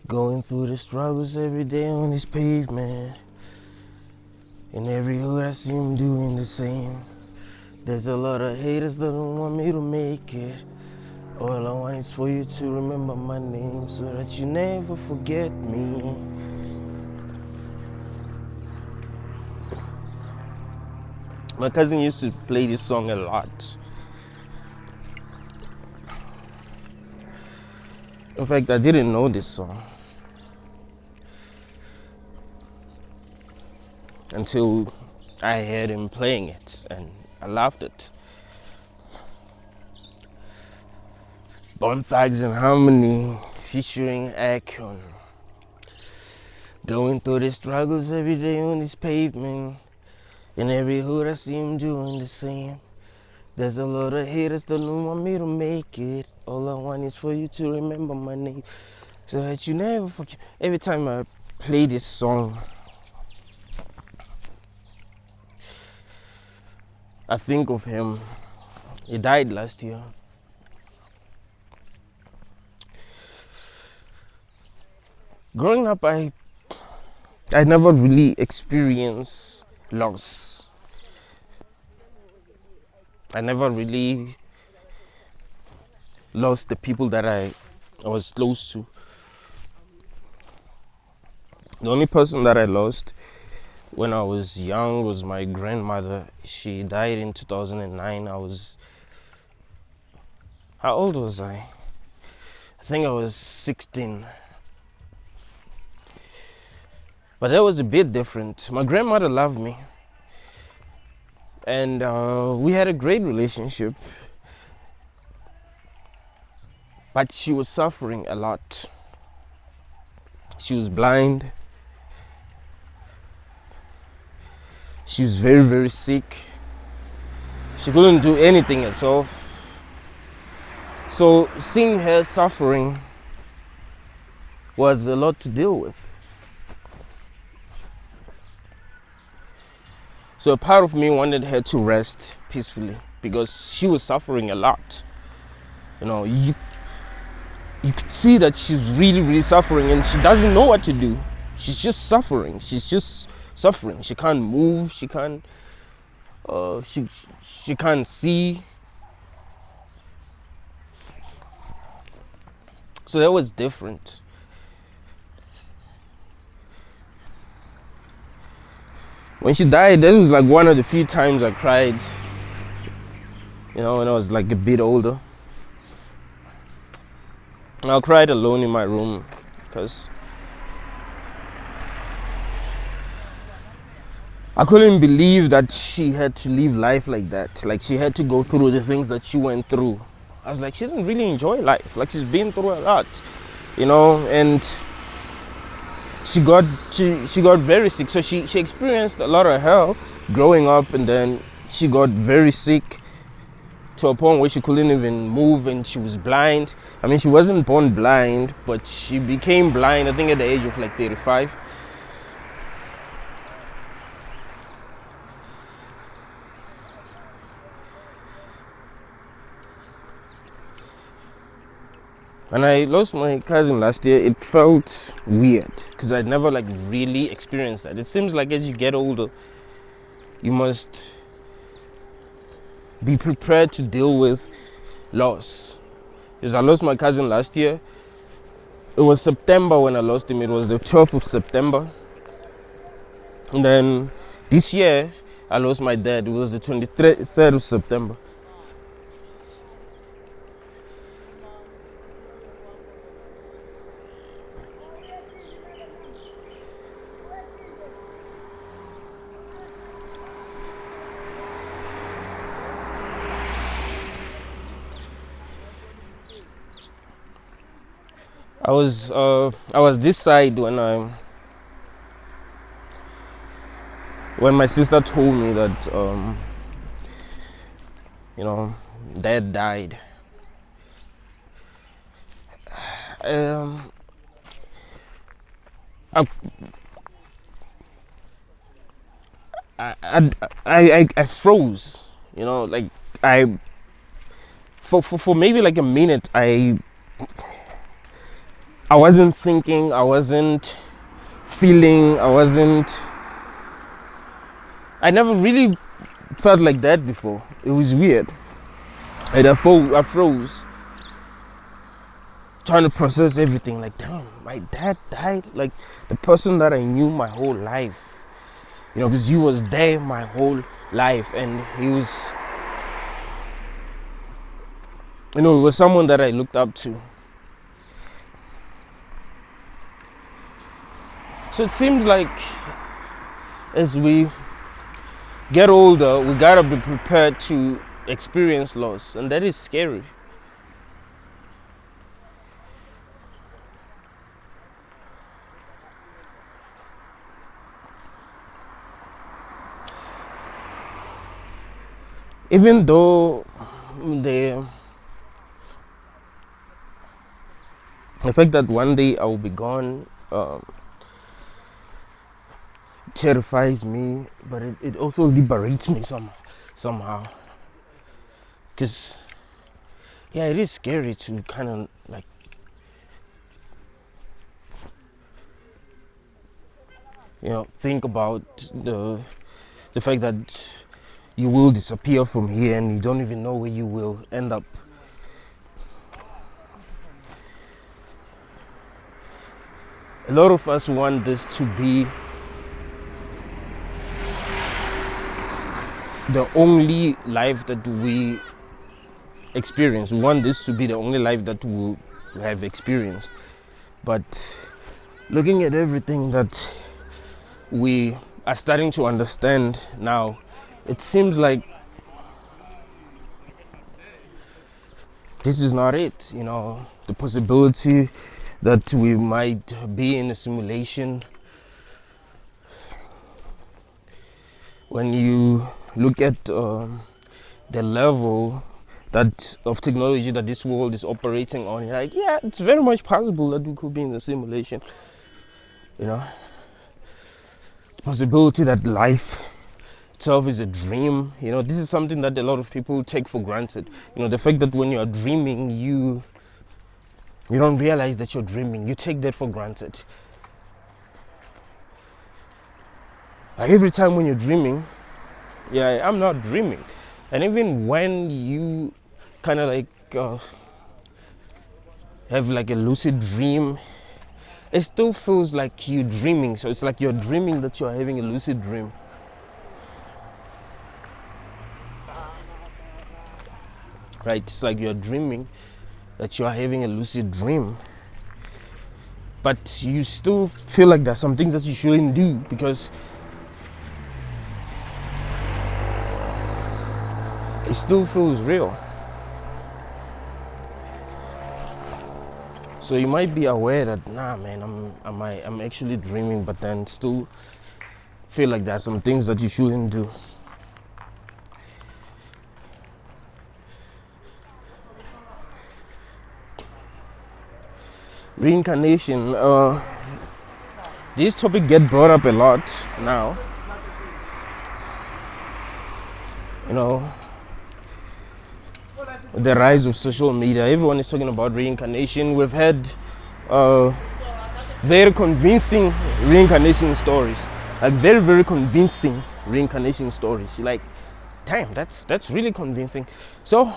Going through the struggles every day on this pavement. In every hood I see them doing the same. There's a lot of haters that don't want me to make it. All I want is for you to remember my name so that you never forget me. My cousin used to play this song a lot. In fact, I didn't know this song until I heard him playing it and I loved it. Bone Thugs and Harmony featuring Akon. Going through the struggles every day on this pavement. In every hood I see him doing the same. There's a lot of haters that don't want me to make it. All I want is for you to remember my name so that you never forget. Every time I play this song, I think of him. He died last year. Growing up, I never really experienced loss. I never really lost the people that I was close to. The only person that I lost when I was young was my grandmother. She died in 2009. How old was I? I think I was 16. But that was a bit different. My grandmother loved me. And we had a great relationship. But she was suffering a lot. She was blind. She was very, very sick. She couldn't do anything herself. So seeing her suffering was a lot to deal with. So a part of me wanted her to rest peacefully because she was suffering a lot. You know, you could see that she's really, really suffering and she doesn't know what to do. She's just suffering. She's just suffering. She can't move. She can't. She can't see. So that was different. When she died, that was like one of the few times I cried. You know, when I was like a bit older. And I cried alone in my room because I couldn't believe that she had to live life like that. Like she had to go through the things that she went through. I was like, she didn't really enjoy life. Like she's been through a lot, you know, and she got very sick. So she experienced a lot of hell growing up, and then she got very sick to a point where she couldn't even move and she was blind. I mean, she wasn't born blind, but she became blind, I think at the age of like 35. And I lost my cousin last year. It felt weird because I'd never like really experienced that. It seems like as you get older, you must be prepared to deal with loss. Because I lost my cousin last year. It was September when I lost him. It was the 12th of September. And then this year, I lost my dad. It was the 23rd of September. I was this side when my sister told me that you know, dad died. I froze, you know, like for maybe like a minute. I I wasn't thinking, I wasn't feeling, I never really felt like that before. It was weird. And I froze, trying to process everything. Like, damn, my dad died. Like, the person that I knew my whole life. You know, because he was there my whole life. And he was, you know, he was someone that I looked up to. So it seems like as we get older, we gotta be prepared to experience loss, and that is scary. Even though the fact that one day I will be gone terrifies me, but it also liberates me somehow. Because, yeah, it is scary to kind of like think about the fact that you will disappear from here and you don't even know where you will end up. A lot of us want this to be the only life that we experience. We want this to be the only life that we have experienced. But looking at everything that we are starting to understand now, it seems like this is not it. You know, the possibility that we might be in a simulation. When you look at the level of technology that this world is operating on, you're like, yeah, it's very much possible that we could be in a simulation. You know, the possibility that life itself is a dream. You know, this is something that a lot of people take for granted. You know, the fact that when you are dreaming, you don't realize that you're dreaming. You take that for granted. Like every time when you're dreaming, yeah, I'm not dreaming. And even when you kind of like have like a lucid dream, it still feels like you're dreaming. So it's like you're dreaming that you're having a lucid dream. Right? It's like you're dreaming that you're having a lucid dream. But you still feel like there's some things that you shouldn't do because it still feels real. So you might be aware that, nah, man, I'm actually dreaming, but then still feel like there's some things that you shouldn't do. Reincarnation. This topic get brought up a lot now. You know, the rise of social media, everyone is talking about reincarnation. We've had very convincing reincarnation stories, like very, very convincing reincarnation stories. You're like, damn, that's really convincing. So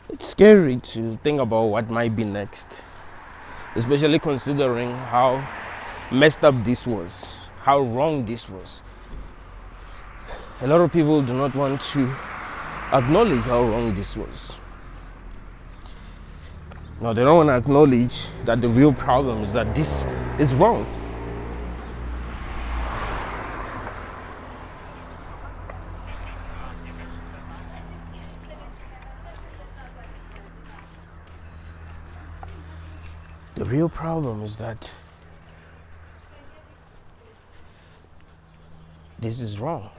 it's scary to think about what might be next, especially considering how messed up this was, how wrong this was. A lot of people do not want to acknowledge how wrong this was. No, they don't want to acknowledge that the real problem is that this is wrong. The real problem is that this is wrong.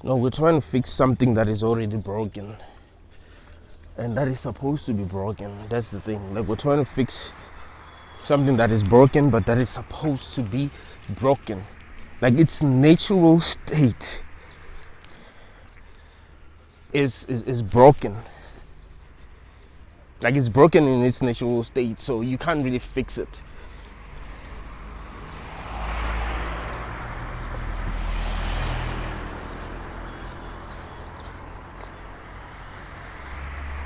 No, we're trying to fix something that is already broken. And that is supposed to be broken. That's the thing. Like, we're trying to fix something that is broken, but that is supposed to be broken. like its natural state is broken. Like it's broken in its natural state, so you can't really fix it.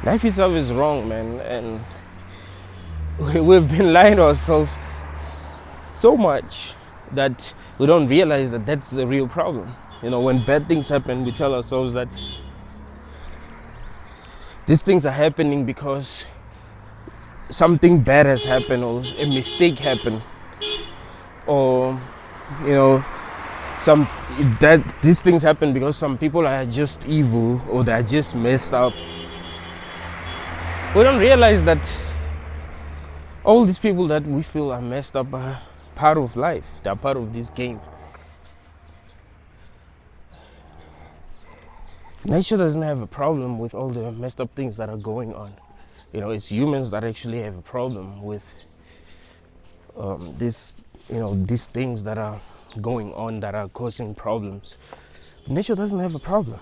Life itself is wrong, man, and we've been lying to ourselves so much that we don't realize that that's the real problem. You know, when bad things happen, we tell ourselves that these things are happening because something bad has happened, or a mistake happened, or you know, these things happen because some people are just evil or they're just messed up. We don't realize that all these people that we feel are messed up are part of life. They're part of this game. Nature doesn't have a problem with all the messed up things that are going on. You know, it's humans that actually have a problem with these things that are going on that are causing problems. Nature doesn't have a problem.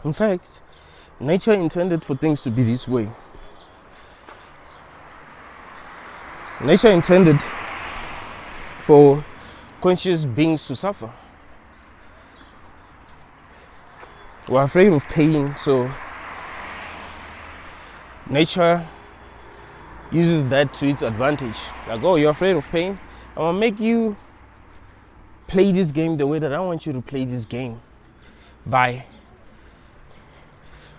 In fact, nature intended for things to be this way. Nature intended for conscious beings to suffer. We're afraid of pain, so nature uses that to its advantage. Like, oh, you're afraid of pain? I'm gonna make you play this game the way that I want you to play this game, by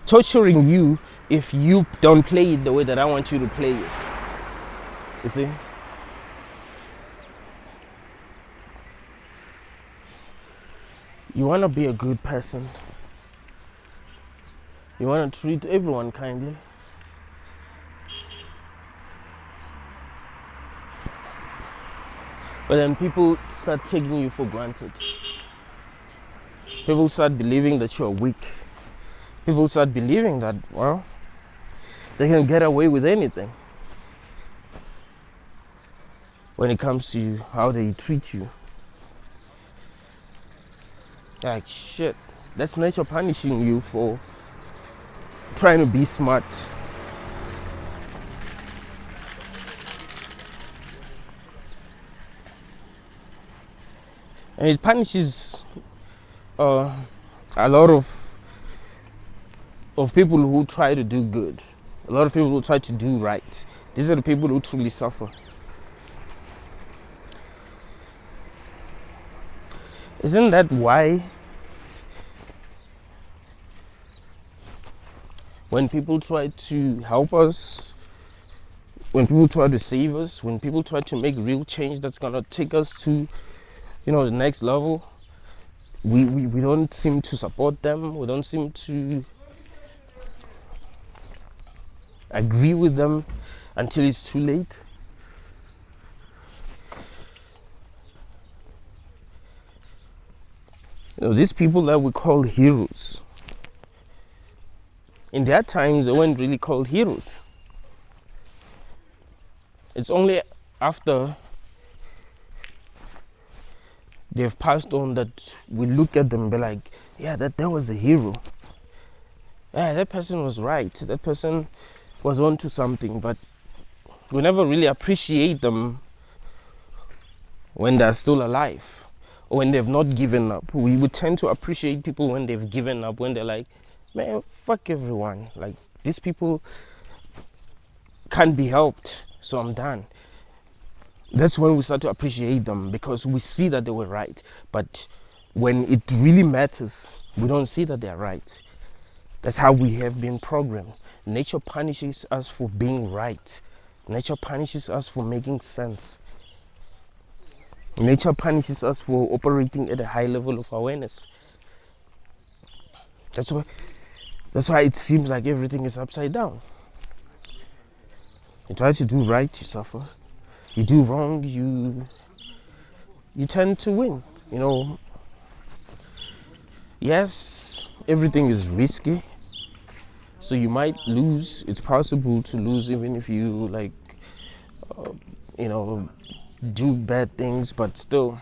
torturing you if you don't play it the way that I want you to play it. You see? You want to be a good person. You want to treat everyone kindly. But then people start taking you for granted. People start believing that you're weak. People start believing that, well, they can get away with anything when it comes to how they treat you. Like, shit, that's nature punishing you for trying to be smart. And it punishes a lot of people who try to do good. A lot of people who try to do right. These are the people who truly suffer. Isn't that why when people try to help us, when people try to save us, when people try to make real change that's gonna take us to, the next level, we don't seem to support them. We don't seem to agree with them until it's too late? These people that we call heroes, in their times they weren't really called heroes. It's only after they've passed on that we look at them and be like, yeah, that was a hero. Yeah, that person was right. That person was onto something. But we never really appreciate them when they're still alive or when they've not given up. We would tend to appreciate people when they've given up, when they're like, man, fuck everyone. Like, these people can't be helped, so I'm done. That's when we start to appreciate them, because we see that they were right. But when it really matters, we don't see that they're right. That's how we have been programmed. Nature punishes us for being right. Nature punishes us for making sense. Nature punishes us for operating at a high level of awareness. That's why it seems like everything is upside down. You try to do right, you suffer. You do wrong, you tend to win. Yes, everything is risky, so you might lose. It's possible to lose even if you do bad things, but still,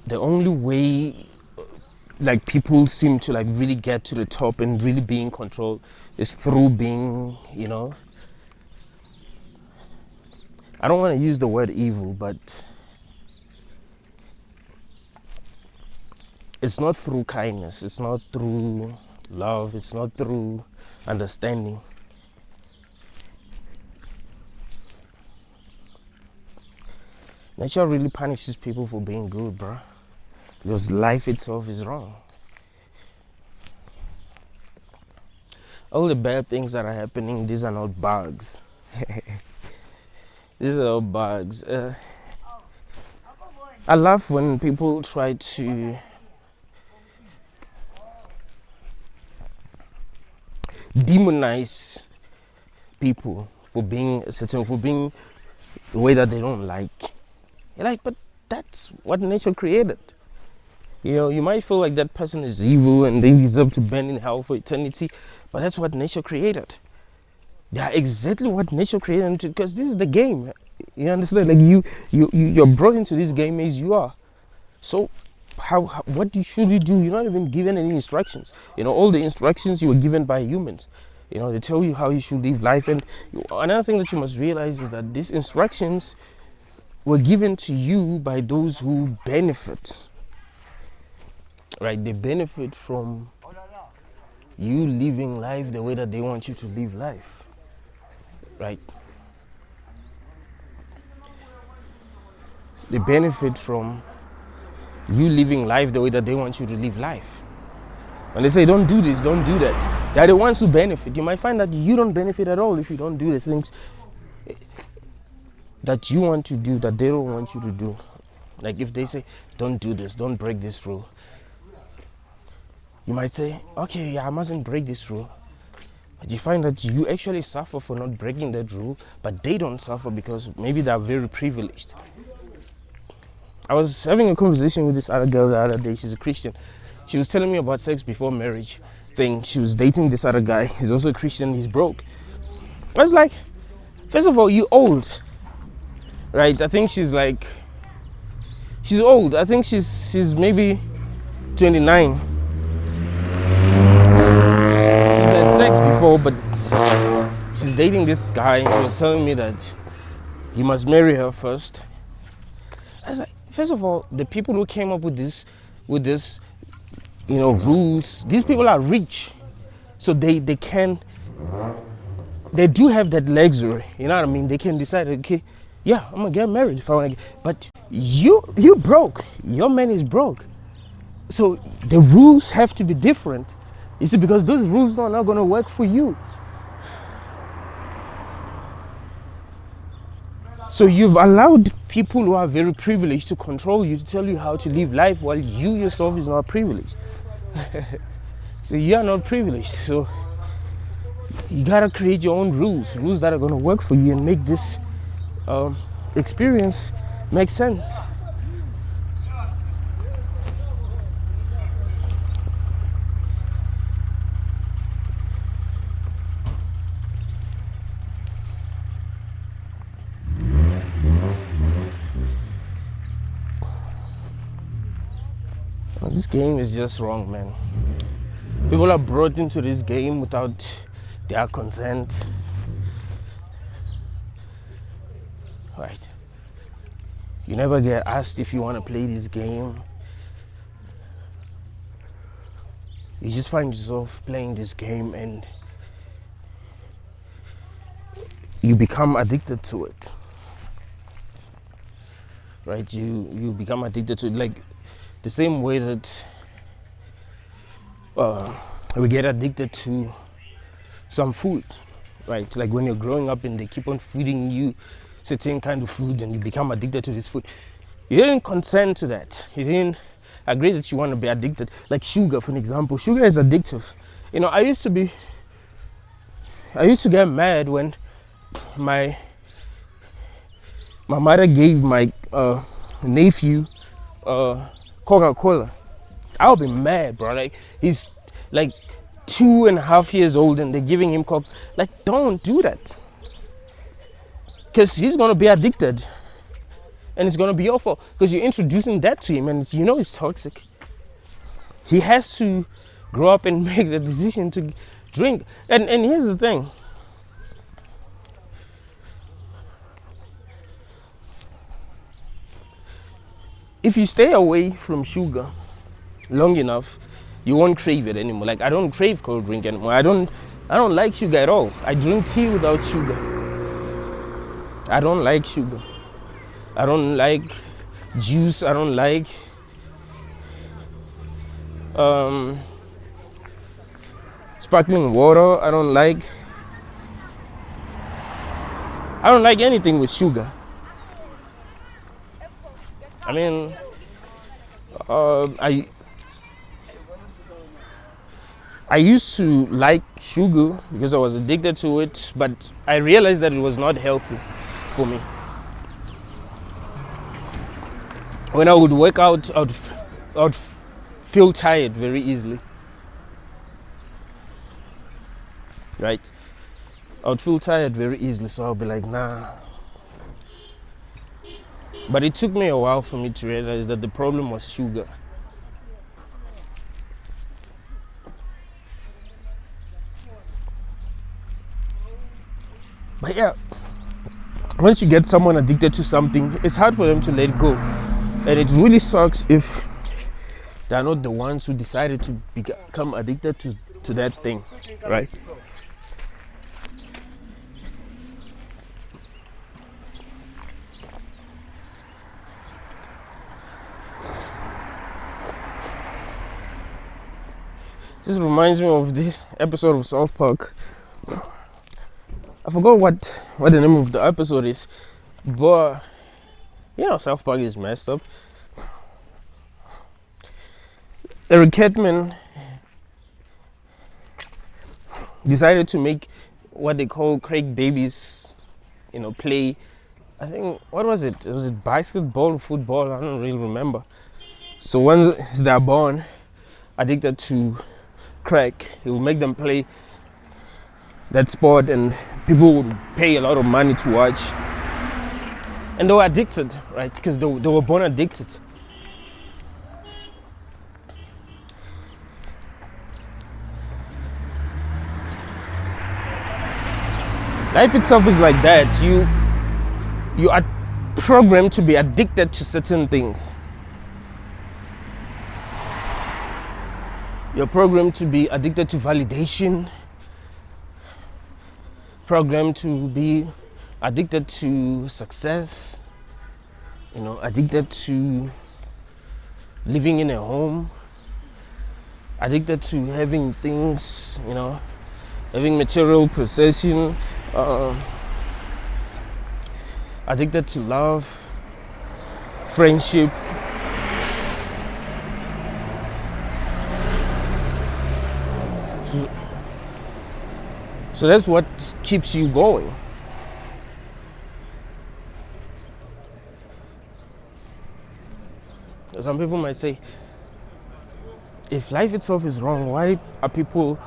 the only way like people seem to like really get to the top and really be in control is through being, I don't want to use the word evil, but it's not through kindness, it's not through love, it's not through understanding. Nature really punishes people for being good, bro, because life itself is wrong. All the bad things that are happening, these are not bugs. These are all bugs. I love when people try to demonize people for being for being the way that they don't like. You're like, but that's what nature created. You might feel like that person is evil and they deserve to burn in hell for eternity, but that's what nature created. They are exactly what nature created, because this is the game. You understand? Like you're brought into this game as you are. So what should you do? You're not even given any instructions. All the instructions you were given by humans. They tell you how you should live life. And another thing that you must realize is that these instructions were given to you by those who benefit. Right? They benefit from you living life the way that they want you to live life. Right? They benefit from you living life the way that they want you to live life. When they say don't do this, don't do that, they are the ones who benefit. You might find that you don't benefit at all if you don't do the things that you want to do that they don't want you to do. Like if they say don't do this, don't break this rule, you might say, okay, yeah, I mustn't break this rule. But you find that you actually suffer for not breaking that rule, but they don't suffer because maybe they're very privileged. I was having a conversation with this other girl the other day. She's a Christian. She was telling me about sex before marriage thing. She was dating this other guy. He's also a Christian. He's broke. I was like, first of all, you old, right? I think she's old. I think she's maybe 29. She's had sex before, but she's dating this guy. He was telling me that he must marry her first. I was like, first of all, the people who came up with this, rules, these people are rich. So they do have that luxury, you know what I mean? They can decide, okay, yeah, I'm gonna get married if I wanna but you broke. Your man is broke. So the rules have to be different. You see, because those rules are not gonna work for you. So you've allowed people who are very privileged to control you, to tell you how to live life, while you yourself is not privileged. So you are not privileged. So you gotta create your own rules that are gonna work for you and make this experience make sense. This game is just wrong, man. People are brought into this game without their consent. Right? You never get asked if you want to play this game. You just find yourself playing this game and you become addicted to it. Right? You become addicted to it, like the same way that we get addicted to some food, right? Like when you're growing up and they keep on feeding you certain kind of food and you become addicted to this food. You didn't consent to that. You didn't agree that you want to be addicted. Like sugar, for example. Sugar is addictive. I used to get mad when my mother gave my nephew Coca-Cola. I'll be mad, bro. Like he's like 2.5 years old and they're giving him Coke. Like, don't do that. because he's going to be addicted, and it's going to be your fault because you're introducing that to him, and it's toxic. He has to grow up and make the decision to drink. And here's the thing. If you stay away from sugar long enough, you won't crave it anymore. Like, I don't crave cold drink anymore. I don't like sugar at all. I drink tea without sugar. I don't like sugar. I don't like juice. I don't like sparkling water. I don't like anything with sugar. I mean, I used to like sugar because I was addicted to it, but I realized that it was not healthy for me. When I would work out, I'd feel tired very easily. Right? I would feel tired very easily, so I'll be like, nah. But it took me a while for me to realize that the problem was sugar. But yeah, once you get someone addicted to something, it's hard for them to let go. And it really sucks if they're not the ones who decided to become addicted to that thing, right? This reminds me of this episode of South Park. I forgot what the name of the episode is, but South Park is messed up. Eric Cartman decided to make what they call Craig babies, play. I think, what was it? Was it basketball or football? I don't really remember. So once they're born addicted to crack, he will make them play that sport, and people would pay a lot of money to watch. And they were addicted, right? Because they were born addicted. Life itself is like that. You are programmed to be addicted to certain things. You're programmed to be addicted to validation, programmed to be addicted to success, addicted to living in a home, addicted to having things, having material possession, addicted to love, friendship. So that's what keeps you going. Some people might say, if life itself is wrong, why are people,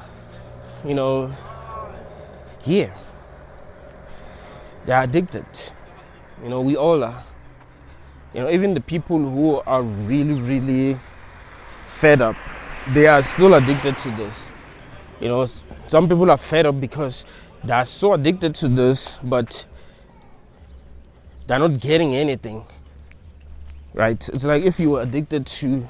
here? They're addicted. We all are. Even the people who are really, really fed up, they are still addicted to this. Some people are fed up because they are so addicted to this, but they're not getting anything. Right? It's like if you were addicted to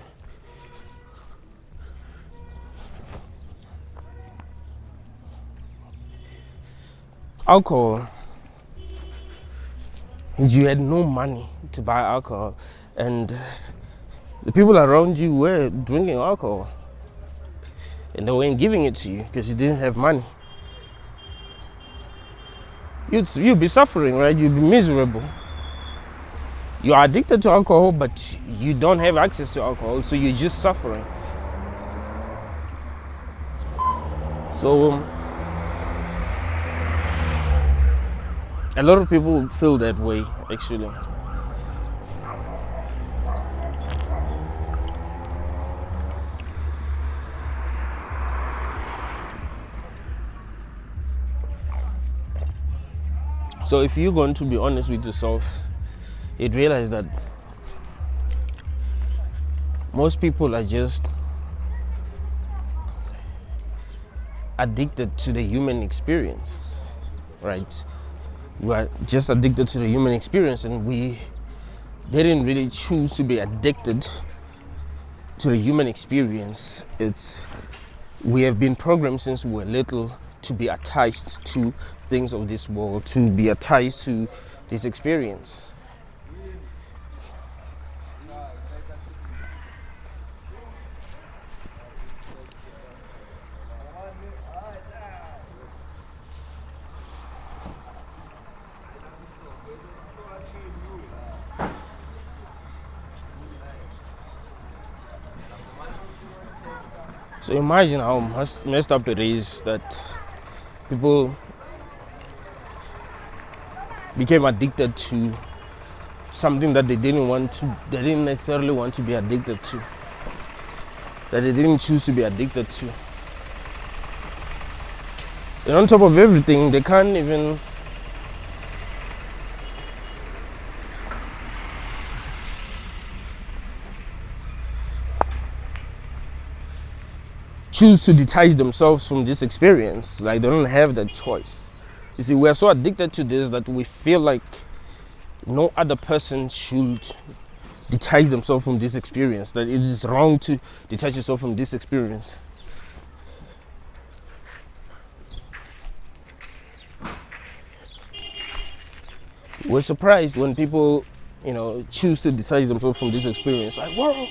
alcohol and you had no money to buy alcohol, and the people around you were drinking alcohol and they weren't giving it to you because you didn't have money. You'd be suffering, right? You'd be miserable. You are addicted to alcohol, but you don't have access to alcohol, so you're just suffering. So a lot of people feel that way, actually. So if you're going to be honest with yourself, you'd realize that most people are just addicted to the human experience, right? We are just addicted to the human experience, and we didn't really choose to be addicted to the human experience. We have been programmed since we were little to be attached to things of this world, to be attached to this experience. So imagine how messed up it is that people became addicted to something that they didn't necessarily want to be addicted to, that they didn't choose to be addicted to. And on top of everything, they can't even choose to detach themselves from this experience. Like, they don't have that choice. You see, we're so addicted to this that we feel like no other person should detach themselves from this experience, that it is wrong to detach yourself from this experience. We're surprised when people, choose to detach themselves from this experience. Like, whoa,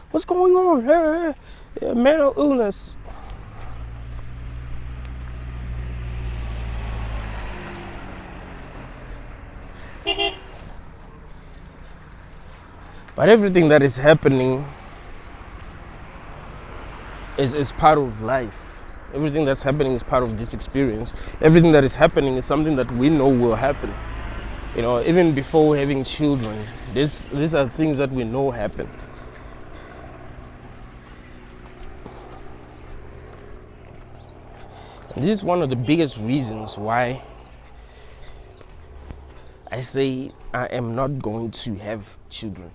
what's going on? Hey, mental illness. But everything that is happening is part of life. Everything that's happening is part of this experience. Everything that is happening is something that we know will happen. Even before having children, these are things that we know happen. And this is one of the biggest reasons why I say I am not going to have children,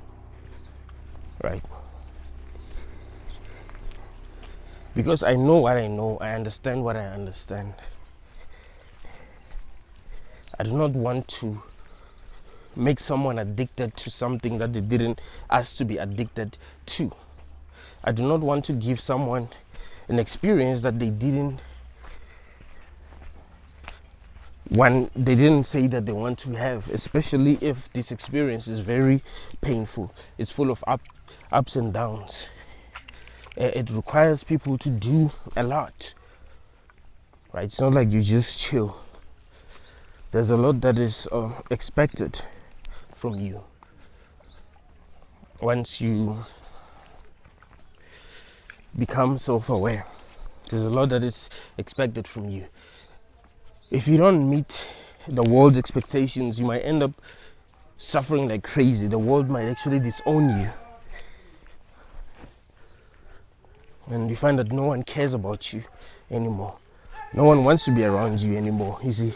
right? Because I know what I know, I understand what I understand. I do not want to make someone addicted to something that they didn't ask to be addicted to. I do not want to give someone an experience that they didn't say that they want to have, especially if this experience is very painful. It's full of ups and downs. It requires people to do a lot, right? It's not like you just chill. There's a lot that is expected from you once you become self-aware. There's a lot that is expected from you. If you don't meet the world's expectations, you might end up suffering like crazy. The world might actually disown you. And you find that no one cares about you anymore. No one wants to be around you anymore. You see,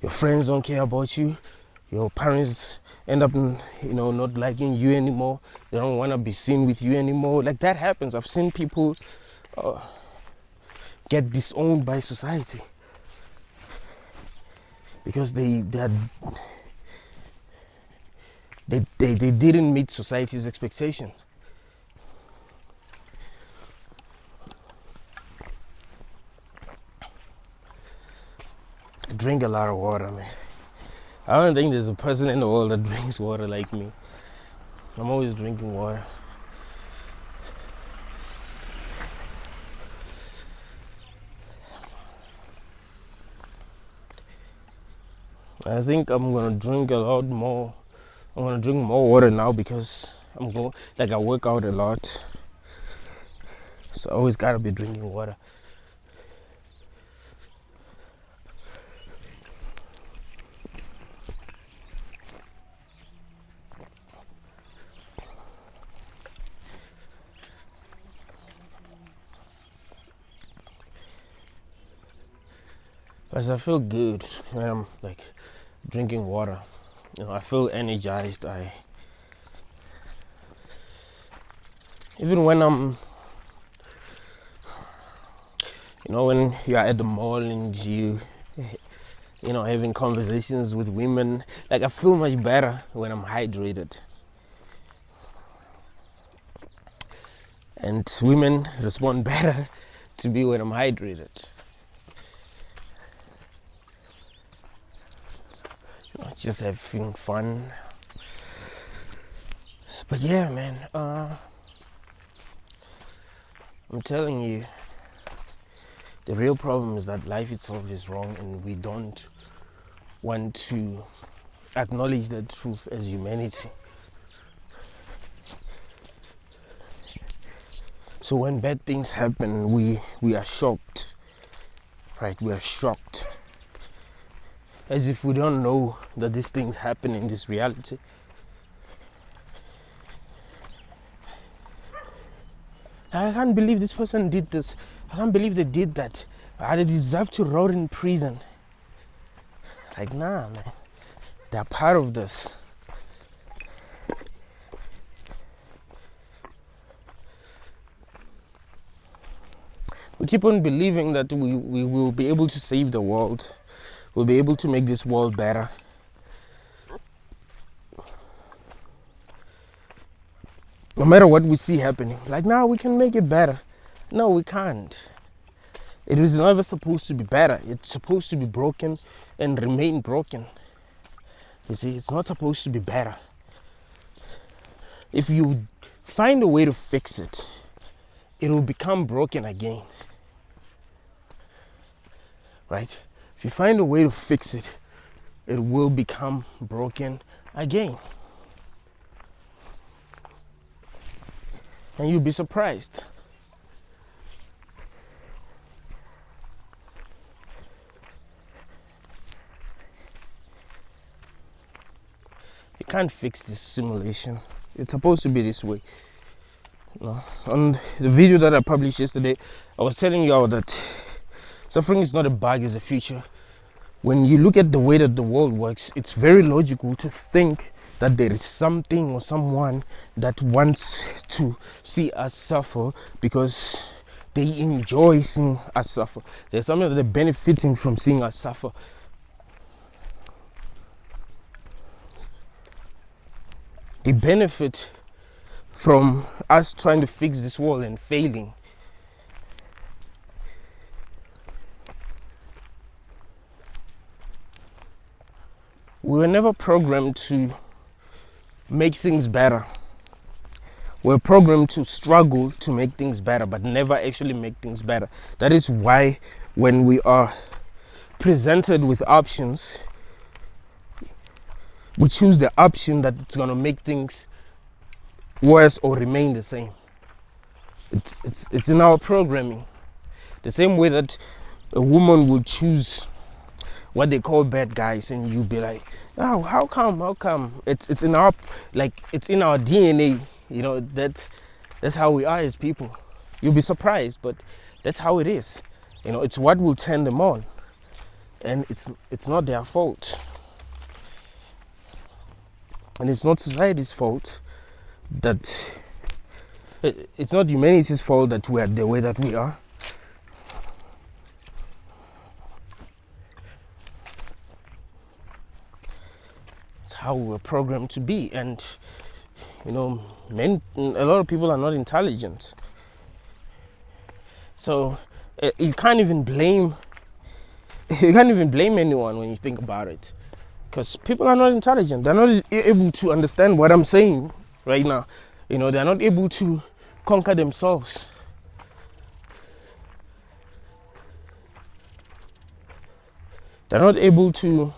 your friends don't care about you. Your parents end up, not liking you anymore. They don't want to be seen with you anymore. Like, that happens. I've seen people get disowned by society because they didn't meet society's expectations. I drink a lot of water, man. I don't think there's a person in the world that drinks water like me. I'm always drinking water. I think I'm gonna drink a lot more. I'm gonna drink more water now because I work out a lot. So I always gotta be drinking water. As I feel good when I'm like drinking water. I feel energized. Even when I'm, when you're at the mall and having conversations with women, like I feel much better when I'm hydrated. And women respond better to me when I'm hydrated. Just having fun. But yeah, man, I'm telling you, the real problem is that life itself is wrong and we don't want to acknowledge that truth as humanity. So when bad things happen, we are shocked, right? We are shocked. As if we don't know that these things happen in this reality. I can't believe this person did this. I can't believe they did that. They deserve to rot in prison. Like, nah, man. They're part of this. We keep on believing that we will be able to save the world. We'll be able to make this world better. No matter what we see happening, like now we can make it better. No, we can't. It was never supposed to be better. It's supposed to be broken and remain broken. You see, it's not supposed to be better. If you find a way to fix it, it will become broken again. Right? If you find a way to fix it, it will become broken again. And you'll be surprised. You can't fix this simulation. It's supposed to be this way. On the video that I published yesterday, I was telling you all that suffering is not a bug, it's a feature. When you look at the way that the world works, it's very logical to think that there is something or someone that wants to see us suffer because they enjoy seeing us suffer. There's something that they're benefiting from seeing us suffer. They benefit from us trying to fix this world and failing. We were never programmed to make things better. We're programmed to struggle to make things better, but never actually make things better. That is why when we are presented with options, we choose the option that's going to make things worse or remain the same. It's in our programming. The same way that a woman will choose what they call bad guys, and you'll be like, oh, how come? It's in our DNA. That's how we are as people. You'll be surprised, but that's how it is. It's what will turn them on, and it's not their fault, and it's not society's fault that it's not humanity's fault that we are the way that we are. It's how we're programmed to be, and a lot of people are not intelligent. So you can't even blame anyone when you think about it, because people are not intelligent. They're not able to understand what I'm saying right now. They're not able to conquer themselves. They're not able to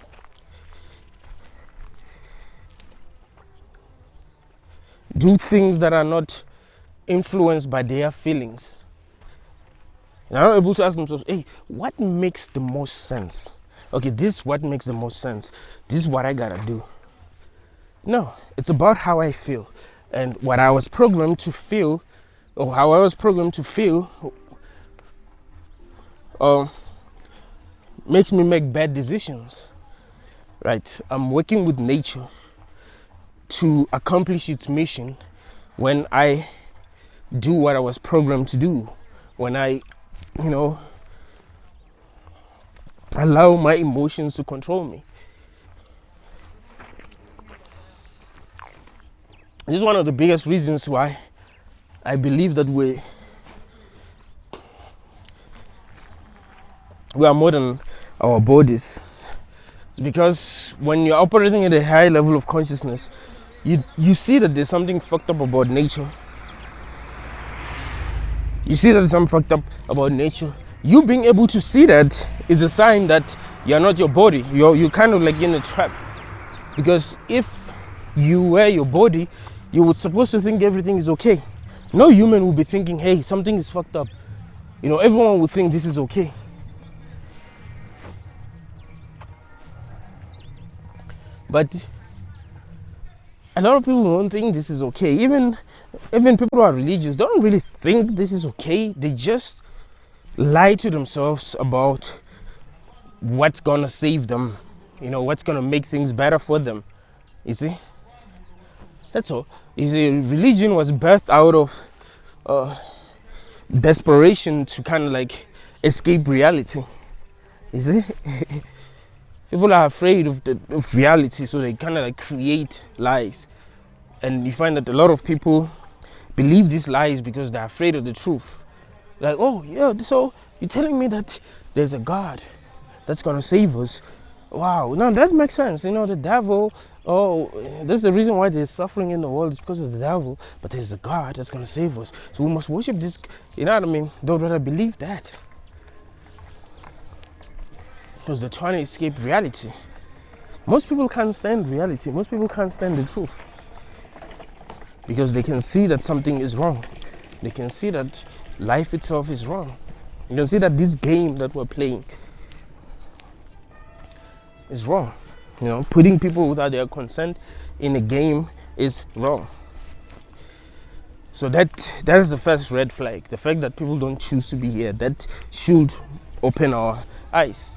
do things that are not influenced by their feelings. They're not able to ask themselves, hey, what makes the most sense? Okay, what makes the most sense. This is what I gotta do. No, it's about how I feel. And what I was programmed to feel, or how I was programmed to feel, makes me make bad decisions, right? I'm working with nature to accomplish its mission when I do what I was programmed to do, when I, allow my emotions to control me. This is one of the biggest reasons why I believe that we are more than our bodies. It's because when you're operating at a high level of consciousness, you see that there's something fucked up about nature. You see that there's something fucked up about nature. You being able to see that is a sign that you're not your body. You're kind of like in a trap. Because if you were your body, you would supposed to think everything is okay. No human will be thinking, hey, something is fucked up. Everyone would think this is okay. But a lot of people don't think this is okay. Even people who are religious don't really think this is okay. They just lie to themselves about what's gonna save them, what's gonna make things better for them. You see? That's all. You see, religion was birthed out of desperation to kind of like escape reality. You see? People are afraid of reality, so they kind of like create lies. And you find that a lot of people believe these lies because they're afraid of the truth. Like, oh yeah, so you're telling me that there's a God that's gonna save us? Wow, now that makes sense. The devil, that's the reason why there's suffering in the world, is because of the devil. But there's a God that's gonna save us, so we must worship this. You know what I mean? Don't rather believe that, because they're trying to escape reality. Most people can't stand reality. Most people can't stand the truth, because they can see that something is wrong. They can see that life itself is wrong. You can see that this game that we're playing is wrong. Putting people without their consent in a game is wrong. So that is the first red flag. The fact that people don't choose to be here, that should open our eyes.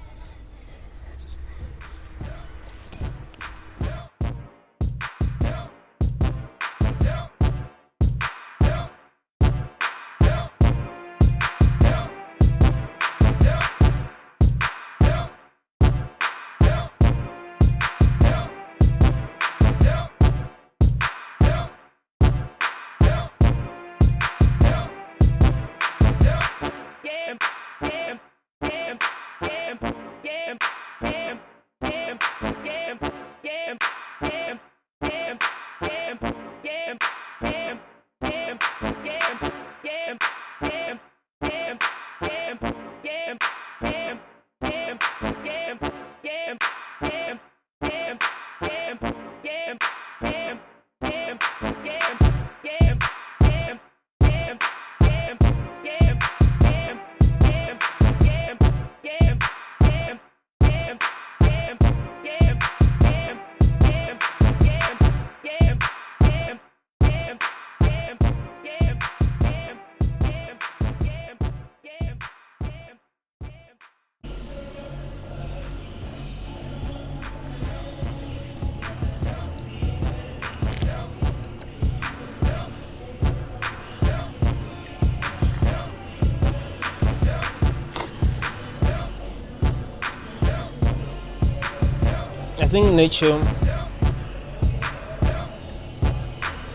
I think nature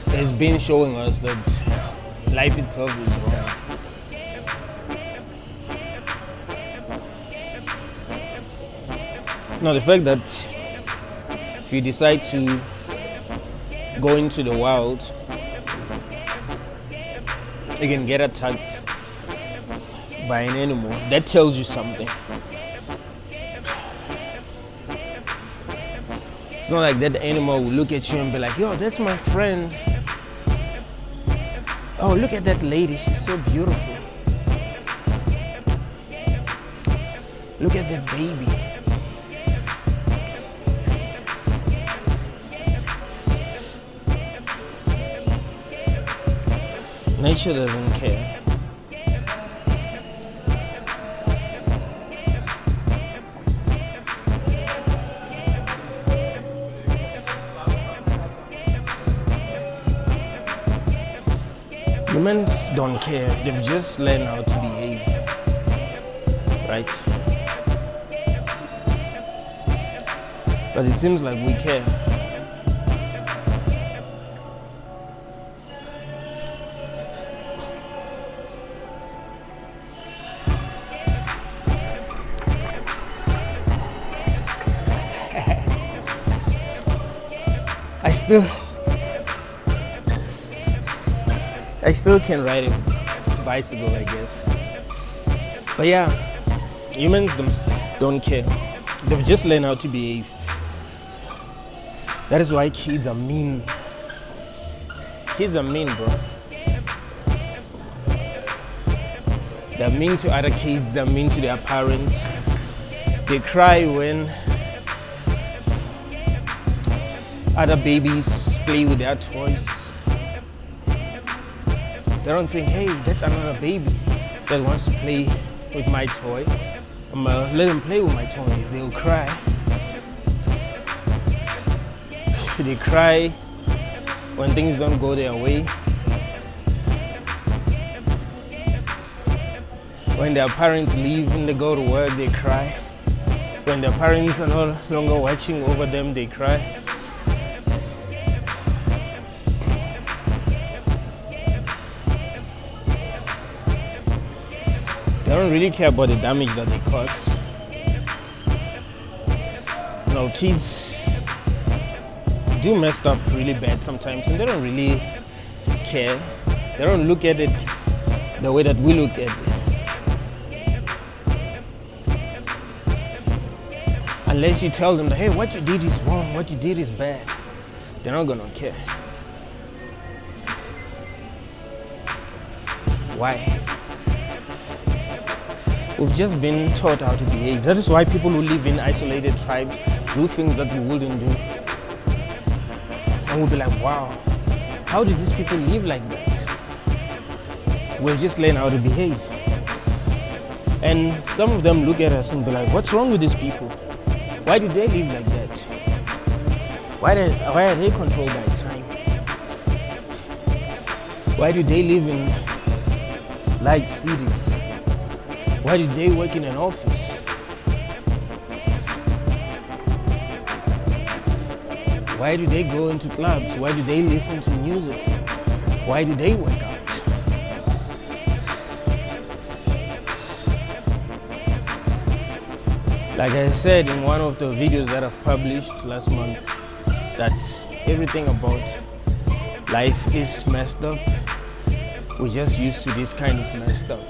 has been showing us that life itself is wrong. Now, the fact that if you decide to go into the wild, you can get attacked by an animal. That tells you something. It's not like that animal will look at you and be like, yo, that's my friend. Oh, look at that lady, she's so beautiful. Look at that baby. Nature doesn't care. Humans don't care. They've just learned how to behave, right? But it seems like we care. I still can ride a bicycle, I guess. But yeah, humans don't care. They've just learned how to behave. That is why kids are mean. Kids are mean, bro. They're mean to other kids, they're mean to their parents. They cry when other babies play with their toys. They don't think, hey, that's another baby that wants to play with my toy. I'm gonna let them play with my toy. They'll cry. They cry when things don't go their way. When their parents leave and they go to work, they cry. When their parents are no longer watching over them, they cry. They don't really care about the damage that they cause. You know, kids do messed up really bad sometimes, and they don't really care. They don't look at it the way that we look at it. Unless you tell them that, hey, what you did is wrong, what you did is bad, they're not gonna care. Why? We've just been taught how to behave. That is why people who live in isolated tribes do things that we wouldn't do. And we'll be like, wow, how did these people live like that? We've just learned how to behave. And some of them look at us and be like, what's wrong with these people? Why do they live like that? Why are they controlled by time? Why do they live in large cities? Why do they work in an office? Why do they go into clubs? Why do they listen to music? Why do they work out? Like I said in one of the videos that I've published last month, that everything about life is messed up. We're just used to this kind of messed up.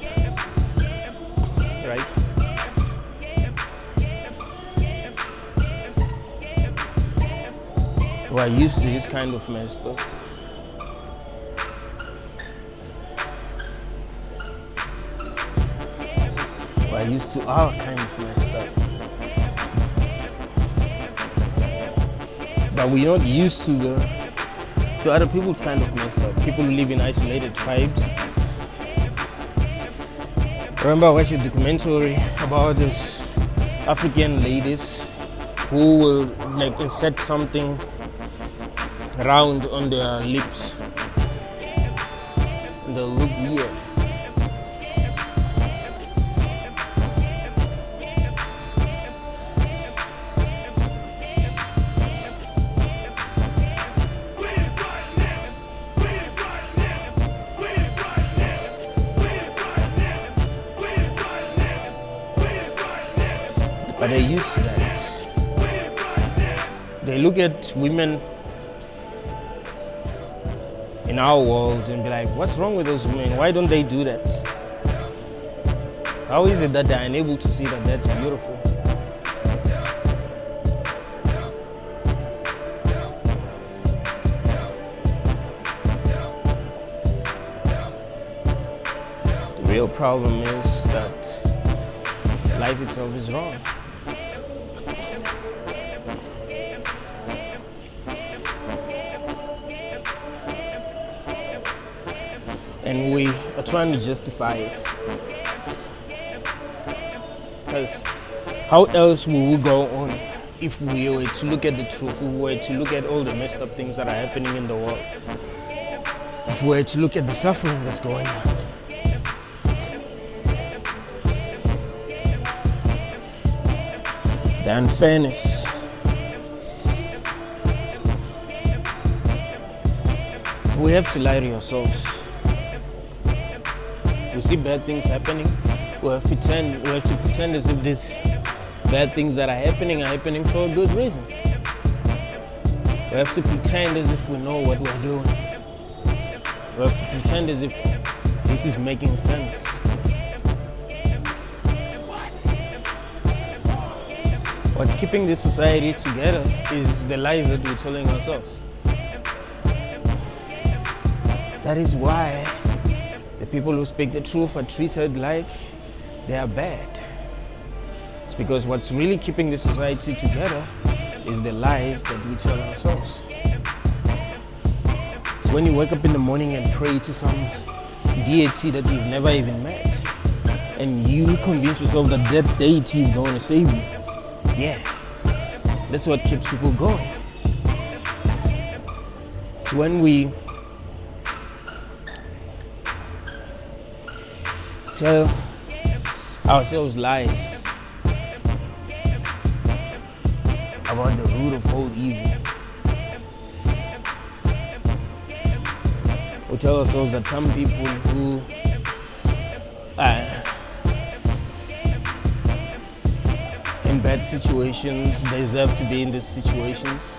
Right? We're used to this kind of messed up. We're used to our kind of messed up. But we're not used to other people's kind of messed up. People who live in isolated tribes. I remember I watched a documentary about these African ladies who will like insert something round on their lips and they'll look weird. But they're used to that. They look at women in our world and be like, what's wrong with those women? Why don't they do that? How is it that they're unable to see that that's beautiful? The real problem is that life itself is wrong. And we are trying to justify it. Because how else will we go on if we were to look at the truth, if we were to look at all the messed up things that are happening in the world? if we're to look at the suffering that's going on. The unfairness. We have to lie to ourselves. We see bad things happening. We have to pretend as if these bad things that are happening for a good reason. We have to pretend as if we know what we're doing. We have to pretend as if this is making sense. What's keeping this society together is the lies that we're telling ourselves. That is why the people who speak the truth are treated like they are bad. It's because what's really keeping the society together is the lies that we tell ourselves. It's when you wake up in the morning and pray to some deity that you've never even met, and you convince yourself that that deity is going to save you. Yeah, that's what keeps people going. It's when we tell ourselves lies about the root of all evil. We tell ourselves that some people who in bad situations deserve to be in these situations.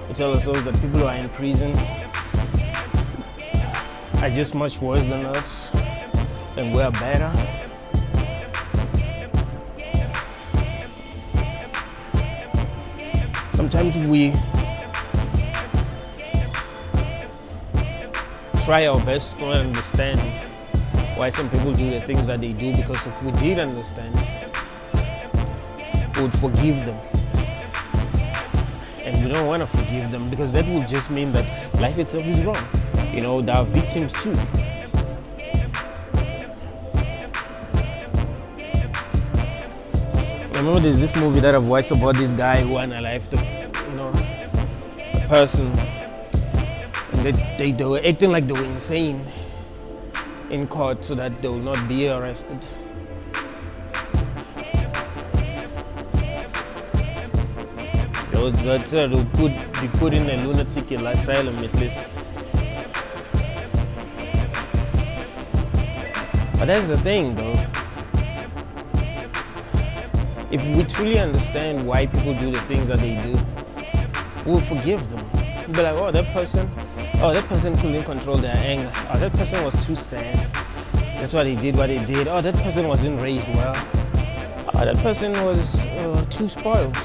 We tell ourselves that people who are in prison are just much worse than us and we're better. Sometimes we try our best to understand why some people do the things that they do, because if we did understand, we would forgive them. And we don't want to forgive them because that would just mean that life itself is wrong. You know, there are victims too. I remember there's this movie that I've watched about this guy who unalived a person. And they were acting like they were insane in court so that they will not be arrested. They would be put in a lunatic asylum at least. But that's the thing though. If we truly understand why people do the things that they do, we'll forgive them. We'll be like, oh, that person couldn't control their anger. Oh, that person was too sad. That's why they did what they did. Oh, that person wasn't raised well. Oh, that person was too spoiled.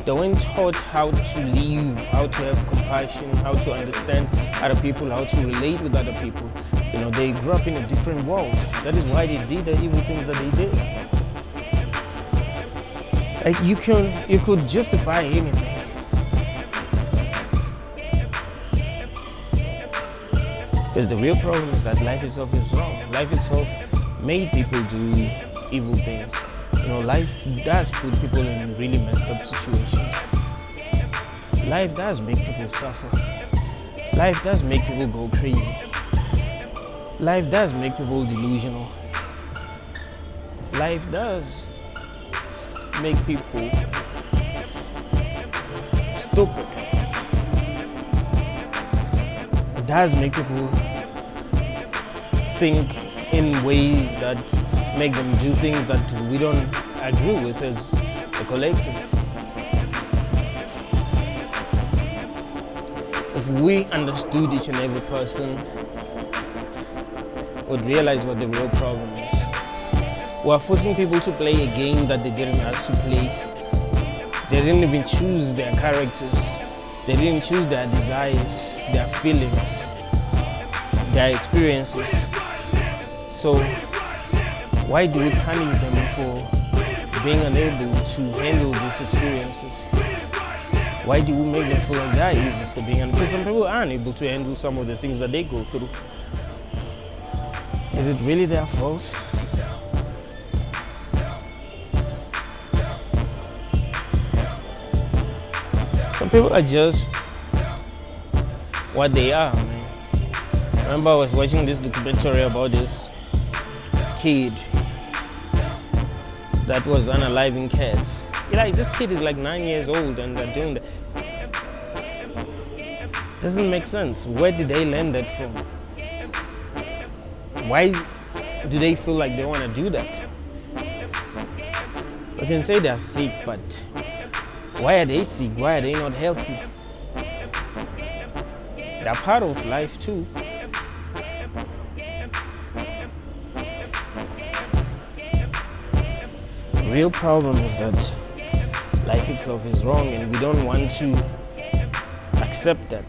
They weren't taught how to live, how to have compassion, how to understand other people, how to relate with other people. You know, they grew up in a different world. That is why they did the evil things that they did. Like you could justify anything. Because the real problem is that life itself is wrong. Life itself made people do evil things. You know, life does put people in really messed up situations. Life does make people suffer. Life does make people go crazy. Life does make people delusional. Life does make people stupid. It does make people think in ways that make them do things that we don't agree with as a collective. If we understood each and every person, we'd realize what the real problem is. We're forcing people to play a game that they didn't ask to play. They didn't even choose their characters. They didn't choose their desires, their feelings, their experiences. So why do we punish them for being unable to handle these experiences? Why do we make them feel like they're evil for being unable? Because some people are unable to handle some of the things that they go through. Is it really their fault? Some people are just what they are, man. remember I was watching this documentary about this kid that was unaliving cats. Like, this kid is like 9 years old and they're doing that. Doesn't make sense. Where did they learn that from? Why do they feel like they want to do that? We can say they're sick, but why are they sick? Why are they not healthy? They're part of life too. The real problem is that life itself is wrong and we don't want to accept that.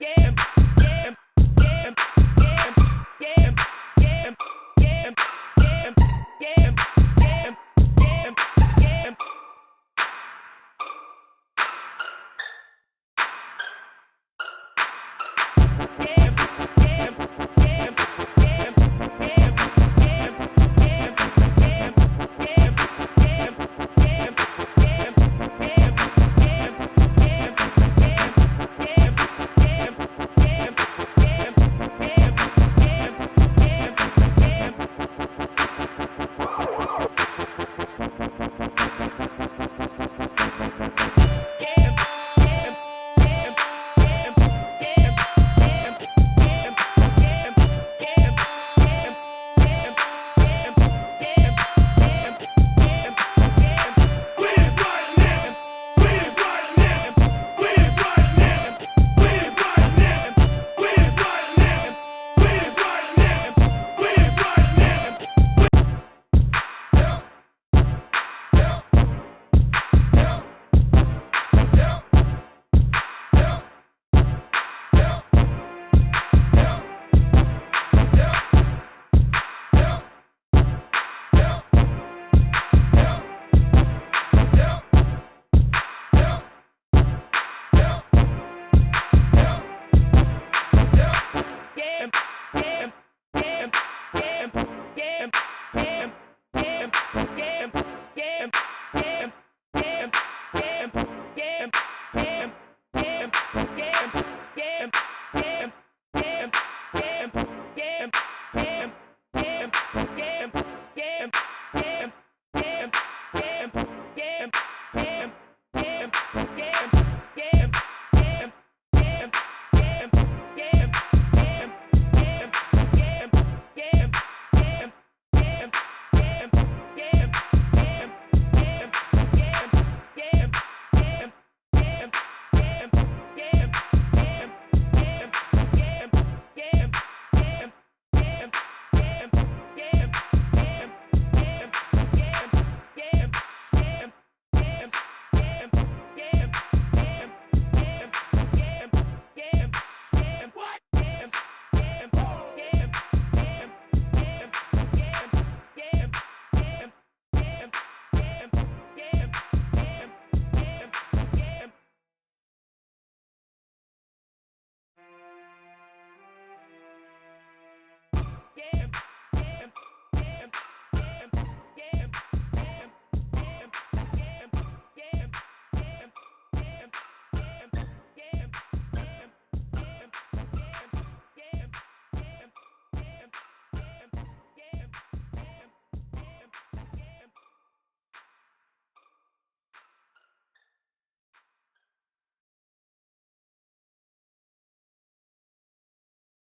Yeah.